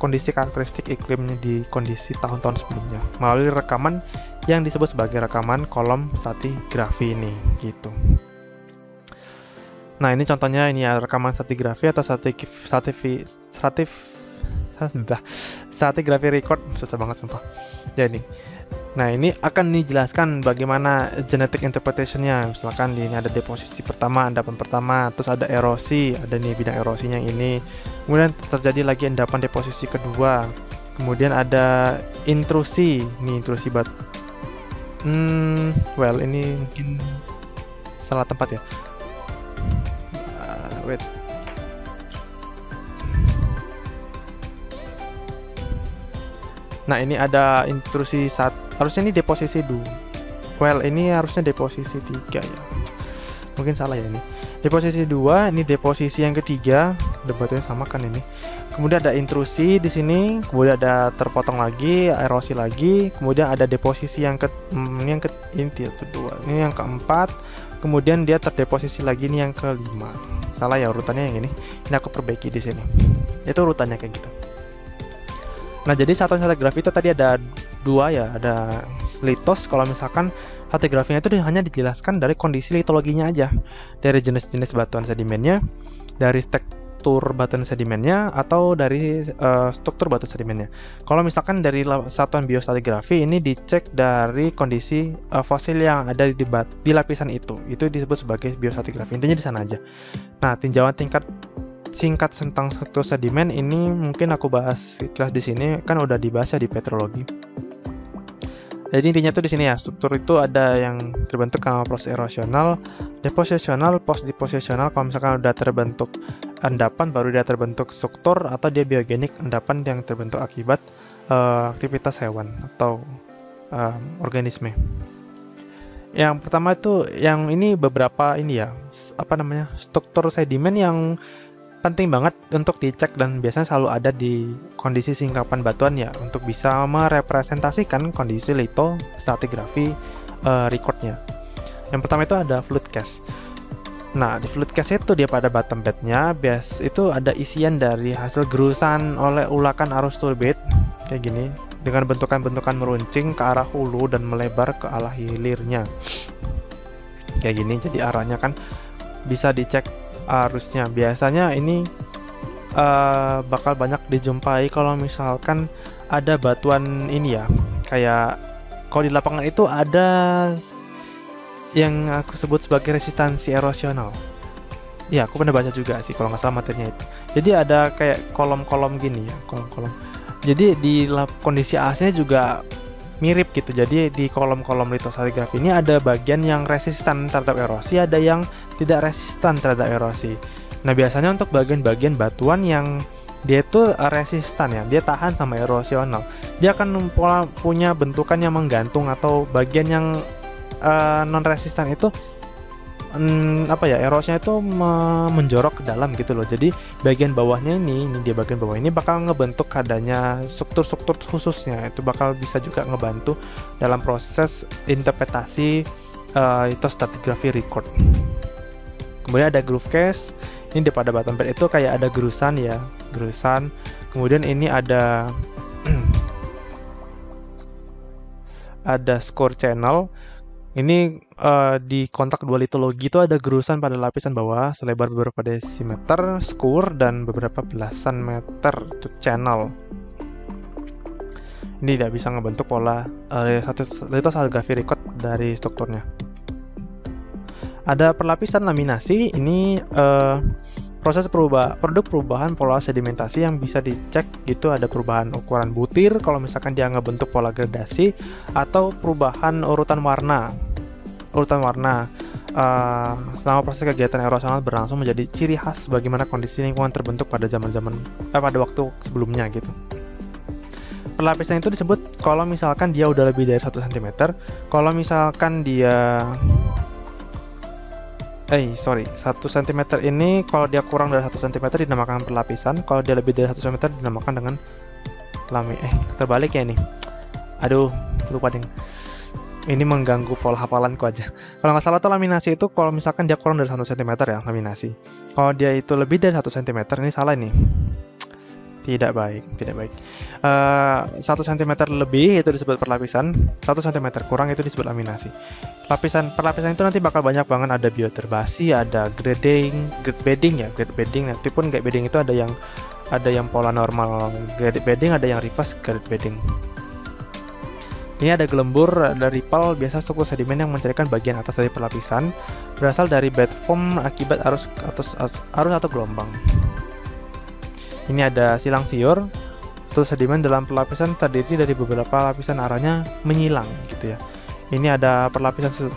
kondisi karakteristik iklimnya di kondisi tahun-tahun sebelumnya melalui rekaman yang disebut sebagai rekaman kolom stratigrafi ini gitu. Nah, ini contohnya, ini ya rekaman stratigrafi atau stratigrafi record, susah banget sumpah. Jadi, nah ini akan dijelaskan bagaimana genetic interpretation-nya. Misalkan ini ada deposisi pertama, endapan pertama, terus ada erosi, ada nih bidang erosinya ini. Kemudian terjadi lagi endapan deposisi kedua. Kemudian ada intrusi, ini intrusi ini mungkin salah tempat ya. Wait. Nah, ini ada intrusi harusnya ini deposisi 2. Well, ini harusnya deposisi 3 ya. Mungkin salah ya ini. Deposisi 2, ini deposisi yang ketiga. Debatnya sama kan ini. Kemudian ada intrusi di sini, kemudian ada terpotong lagi, erosi lagi, kemudian ada deposisi yang ini kedua. Ini yang keempat. Kemudian dia terdeposisi lagi nih yang kelima. Salah ya urutannya yang ini. Ini aku perbaiki di sini. Itu urutannya kayak gitu. Nah, jadi satuan stratigrafi itu tadi ada 2 ya, ada litos. Kalau misalkan stratigrafinya itu hanya dijelaskan dari kondisi litologinya aja, dari jenis-jenis batuan sedimennya, dari struktur batuan sedimennya, atau dari struktur batu sedimennya. Kalau misalkan dari satuan biostratigrafi ini dicek dari kondisi fosil yang ada di lapisan itu disebut sebagai biostratigrafi. Intinya di sana aja. Nah, tinjauan singkat tentang struktur sedimen ini mungkin aku bahas kelas di sini, kan udah dibahas ya di petrologi. Jadi intinya tuh di sini ya, struktur itu ada yang terbentuk karena proses erosional, deposisional, post deposisional. Kalau misalkan udah terbentuk endapan, baru dia terbentuk struktur, atau dia biogenik, endapan yang terbentuk akibat aktivitas hewan atau organisme. Yang pertama itu yang ini beberapa ini ya, struktur sedimen yang penting banget untuk dicek dan biasanya selalu ada di kondisi singkapan batuan ya, untuk bisa merepresentasikan kondisi stratigrafi recordnya. Yang pertama itu ada fluid cast. Nah, di fluid cast itu dia pada bottom bednya itu ada isian dari hasil gerusan oleh ulakan arus turbid kayak gini, dengan bentukan-bentukan meruncing ke arah hulu dan melebar ke arah hilirnya kayak gini. Jadi arahnya kan bisa dicek arusnya. Biasanya ini bakal banyak dijumpai kalau misalkan ada batuan ini ya, kayak kalau di lapangan itu ada yang aku sebut sebagai resistansi erosional. Ya, aku pernah baca juga sih kalau nggak salah materinya itu. Jadi ada kayak kolom-kolom gini ya, kolom-kolom. Jadi di kondisi aslinya juga mirip gitu. Jadi di kolom-kolom litostratigrafi ini ada bagian yang resistan terhadap erosi, ada yang tidak resistan terhadap erosi. Nah, biasanya untuk bagian-bagian batuan yang dia itu resistan ya, dia tahan sama erosional, dia akan punya bentukan yang menggantung, atau bagian yang non resistan itu erosinya itu menjorok ke dalam gitu loh. Jadi bagian bawahnya ini dia bagian bawah ini bakal ngebentuk adanya struktur-struktur khususnya. Itu bakal bisa juga ngebantu dalam proses interpretasi stratigraphy record. Kemudian ada groove case. Ini di pada bottom bed itu kayak ada gerusan ya, gerusan. Kemudian ini ada ada score channel. Ini di kontak dua litologi itu ada gerusan pada lapisan bawah selebar beberapa desimeter, skur, dan beberapa belasan meter itu channel. Ini tidak bisa ngebentuk pola stratigraphy record dari strukturnya. Ada perlapisan laminasi. Ini proses produk perubahan pola sedimentasi yang bisa dicek gitu. Ada perubahan ukuran butir kalau misalkan dia ngebentuk pola gradasi, atau perubahan urutan warna. Selama proses kegiatan erosional berlangsung menjadi ciri khas bagaimana kondisi lingkungan terbentuk pada pada waktu sebelumnya gitu. Perlapisan itu disebut kalau misalkan dia udah lebih dari 1 cm. Kalau misalkan dia 1 cm ini, kalau dia kurang dari 1 cm dinamakan perlapisan. Kalau dia lebih dari 1 cm dinamakan dengan terbalik ya ini. Aduh, lupa ding. Ini mengganggu pola hafalanku aja. Kalau nggak salah tuh laminasi itu kalau misalkan dia kurang dari 1 cm ya, laminasi. Kalau dia itu lebih dari 1 cm, ini salah ini. Tidak baik. 1 cm lebih itu disebut perlapisan, 1 cm kurang itu disebut laminasi. Perlapisan itu nanti bakal banyak banget, ada bioterbasi, ada grade bedding. Nanti pun grade bedding itu ada yang pola normal grade bedding, ada yang reverse grade bedding. Ini ada gelembur, ada ripple. Biasa struktur sedimen yang mencarikan bagian atas dari perlapisan berasal dari bed foam akibat arus atau gelombang. Ini ada silang siur. Struktur sedimen dalam perlapisan terdiri dari beberapa lapisan, arahnya menyilang gitu ya. Ini ada perlapisan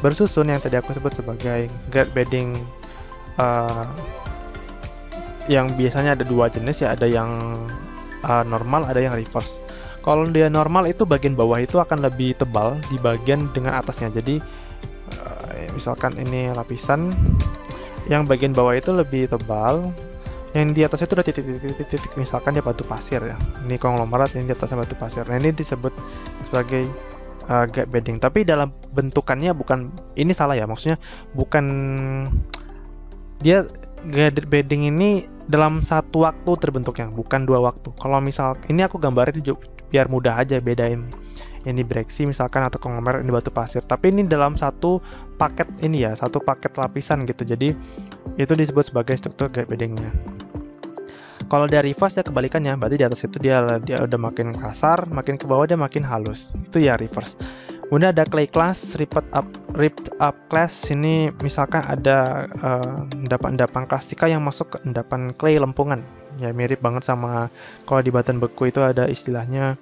bersusun yang tadi aku sebut sebagai grade bedding, yang biasanya ada 2 jenis ya, ada yang normal, ada yang reverse. Kalau dia normal itu bagian bawah itu akan lebih tebal di bagian dengan atasnya. Jadi misalkan ini lapisan yang bagian bawah itu lebih tebal, yang di atasnya itu udah titik-titik, misalkan dia batu pasir ya. Ini konglomerat, ini di atasnya batu pasir. Nah, ini disebut sebagai gap bedding. Tapi dalam bentukannya bukan, ini salah ya, maksudnya bukan, dia gap bedding ini dalam satu waktu terbentuknya, bukan dua waktu. Kalau misal ini aku gambarin biar mudah aja bedain. Ini breksi misalkan atau konglomerat, ini batu pasir. Tapi ini dalam satu paket ini ya, satu paket lapisan gitu. Jadi itu disebut sebagai struktur gap beddingnya. Kalau dari reverse ya kebalikannya, berarti di atas itu dia udah makin kasar, makin ke bawah dia makin halus. Itu ya reverse. Kemudian ada clay class, ripped up class. Ini misalkan ada endapan plastika yang masuk ke endapan clay lempungan. Ya mirip banget sama kalau di batuan beku itu ada istilahnya.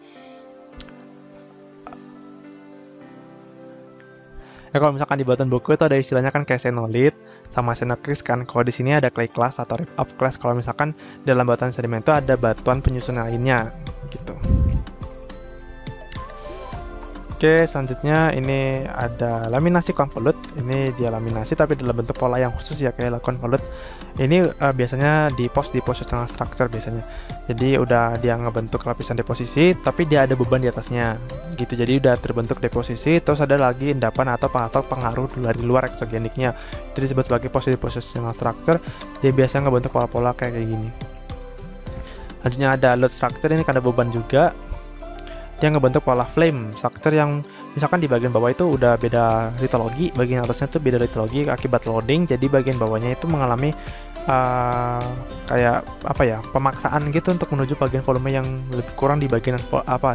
Ya kalau misalkan di batuan beku itu ada istilahnya kan kayak xenolith sama xenokris kan. Kalau di sini ada clay class atau rip up class. Kalau misalkan dalam batuan sedimen itu ada batuan penyusun lainnya gitu. Oke, selanjutnya ini ada laminasi convolute. Ini dia laminasi tapi dalam bentuk pola yang khusus ya, kayak convolute. Ini biasanya di positional structure biasanya. Jadi udah dia ngebentuk lapisan deposisi, tapi dia ada beban di atasnya gitu. Jadi udah terbentuk deposisi, terus ada lagi endapan atau pengaruh dari luar eksogeniknya. Itu disebut sebagai positional structure. Dia biasanya ngebentuk pola-pola kayak gini. Selanjutnya ada load structure, ini karena beban juga. Dia ngebentuk pola flame structure yang misalkan di bagian bawah itu udah beda litologi, bagian atasnya tuh beda litologi akibat loading. Jadi bagian bawahnya itu mengalami kayak apa ya, pemaksaan gitu untuk menuju bagian volume yang lebih kurang di bagian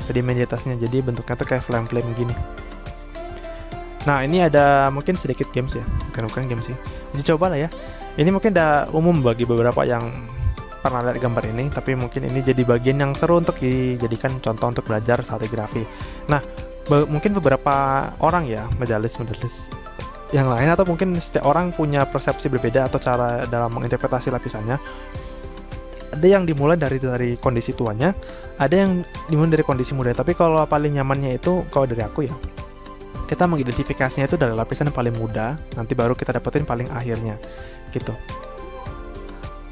sedimen di atasnya. Jadi bentuknya tuh kayak flame gini. Nah, ini ada mungkin sedikit games ya, bukan games sih. Jadi coba lah ya. Ini mungkin udah umum bagi beberapa yang pernah lihat gambar ini, tapi mungkin ini jadi bagian yang seru untuk dijadikan contoh untuk belajar stratigrafi. Nah, mungkin beberapa orang ya, medalis yang lain, atau mungkin setiap orang punya persepsi berbeda atau cara dalam menginterpretasi lapisannya. Ada yang dimulai dari kondisi tuanya, ada yang dimulai dari kondisi muda. Tapi kalau paling nyamannya itu, kalau dari aku ya, kita mengidentifikasinya itu dari lapisan yang paling muda, nanti baru kita dapetin paling akhirnya, gitu.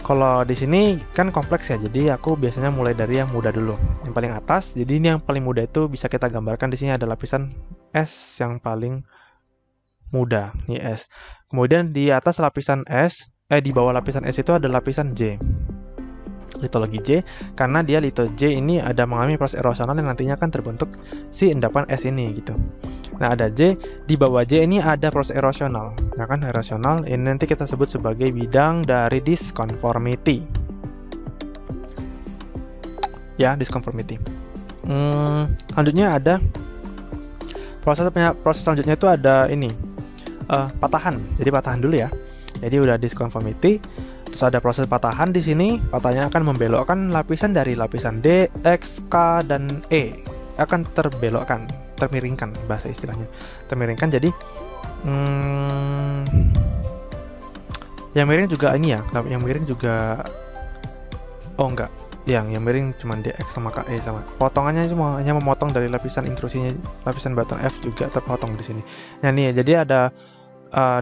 Kalau di sini kan kompleks ya, jadi aku biasanya mulai dari yang muda dulu, yang paling atas. Jadi ini yang paling muda itu bisa kita gambarkan di sini ada lapisan S yang paling muda, ini S. Kemudian di atas lapisan S, di bawah lapisan S itu ada lapisan J, litologi J, karena dia lito J ini ada mengalami proses erosional yang nantinya akan terbentuk si endapan S ini gitu. Nah, ada J, di bawah J ini ada proses erosional. Nah kan, erosional ini nanti kita sebut sebagai bidang dari disconformity. Ya, disconformity. Selanjutnya ada proses selanjutnya itu ada ini, patahan. Jadi patahan dulu ya. Jadi udah disconformity, terus ada proses patahan di sini. Patahnya akan membelokkan lapisan dari lapisan D, X, K, dan E. Akan termiringkan bahasa istilahnya. Termiringkan, jadi yang miring juga ini ya, yang miring juga, oh enggak, yang miring cuma DX sama KE sama. Potongannya cuma hanya memotong dari lapisan intrusinya, lapisan batuan F juga terpotong di sini. Nah nih, jadi ada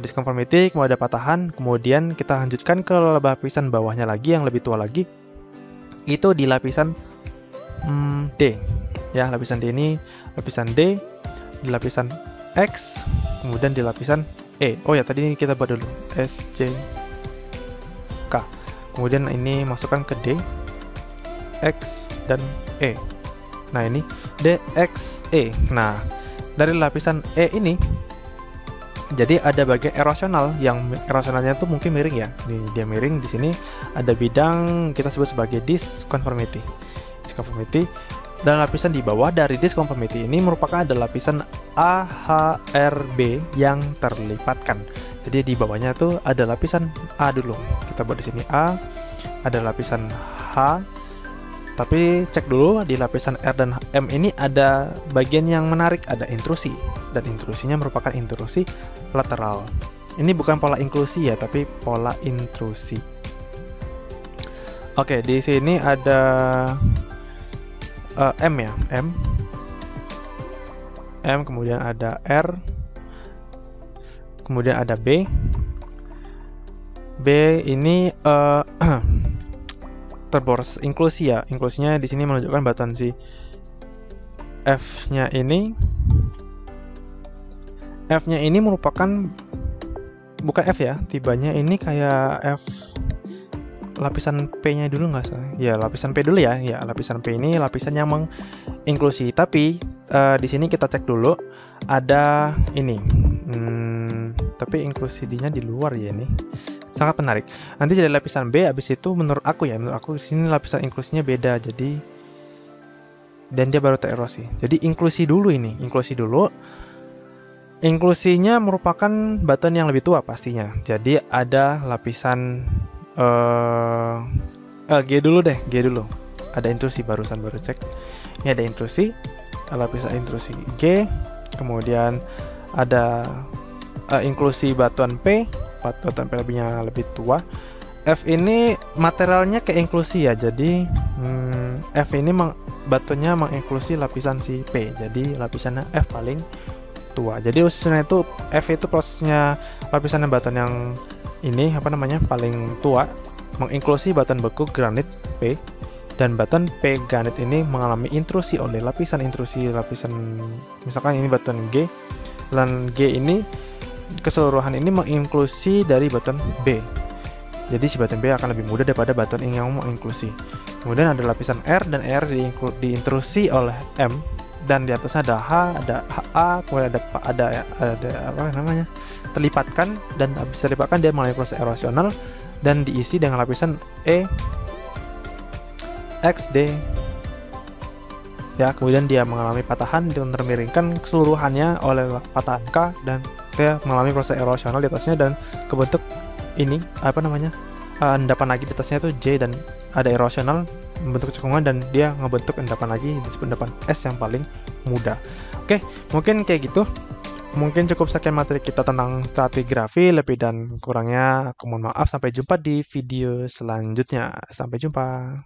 disconformity, kemudian ada patahan, kemudian kita lanjutkan ke lapisan bawahnya lagi yang lebih tua lagi, itu di lapisan D. Ya, lapisan D ini, lapisan D, di lapisan X, kemudian di lapisan E. Oh ya, tadi ini kita buat dulu S, J, K. Kemudian ini masukkan ke D, X, dan E. Nah, ini D, X, E. Nah, dari lapisan E ini, jadi ada bagian erosional, yang erosionalnya itu mungkin miring ya. Ini dia miring, di sini ada bidang kita sebut sebagai disconformity. Disconformity. Dan lapisan di bawah dari disconformity ini merupakan ada lapisan AHRB yang terlipatkan. Jadi di bawahnya tuh ada lapisan A dulu. Kita buat di sini A, ada lapisan H. Tapi cek dulu di lapisan R dan M ini ada bagian yang menarik, ada intrusi. Dan intrusinya merupakan intrusi lateral. Ini bukan pola inklusi ya, tapi pola intrusi. Oke, di sini ada M ya, M, kemudian ada R, kemudian ada B. B ini terboros inklusi ya. Inklusinya di sini menunjukkan button si F-nya ini. F-nya ini merupakan bukan F ya, tibanya ini kayak F lapisan P-nya dulu nggak salah. Ya, lapisan P dulu ya. Ya, lapisan P ini lapisan yang menginklusi. Tapi di sini kita cek dulu ada ini. Tapi inklusinya di luar ya ini. Sangat menarik. Nanti jadi lapisan B, habis itu menurut aku di sini lapisan inklusinya beda. Jadi dan dia baru tererosi. Jadi inklusi dulu ini, inklusi dulu. Inklusinya merupakan button yang lebih tua pastinya. Jadi ada lapisan G dulu deh, G dulu. Ada intrusi baru cek. Ini ada intrusi, lapisan intrusi G. Kemudian ada inklusi button P. Button P lebih tua. F ini materialnya ke inklusi ya. Jadi F ini buttonnya menginklusi lapisan si P. Jadi lapisannya F paling tua. Jadi khususnya itu F itu prosesnya lapisan button yang ini paling tua menginklusi button beku granit P, dan button P granit ini mengalami intrusi oleh lapisan misalkan ini button G, dan G ini keseluruhan ini menginklusi dari button B. Jadi si button B akan lebih mudah daripada button yang menginklusi. Kemudian ada lapisan R, dan R diintrusi oleh M, dan di atasnya ada H, ada HA, kemudian ada terlipatkan, dan habis terlipatkan dia mengalami proses erosional dan diisi dengan lapisan E, X, D. Ya, kemudian dia mengalami patahan dan termiringkan keseluruhannya oleh patahan K, dan dia mengalami proses erosional di atasnya dan kebentuk ini endapan lagi di atasnya itu J, dan ada erosional membentuk cekungan, dan dia ngebentuk endapan lagi disebut endapan S yang paling mudah. Oke, mungkin kayak gitu. Mungkin cukup sekian materi kita tentang stratigrafi. Lebih dan kurangnya aku mohon maaf. Sampai jumpa di video selanjutnya. Sampai jumpa.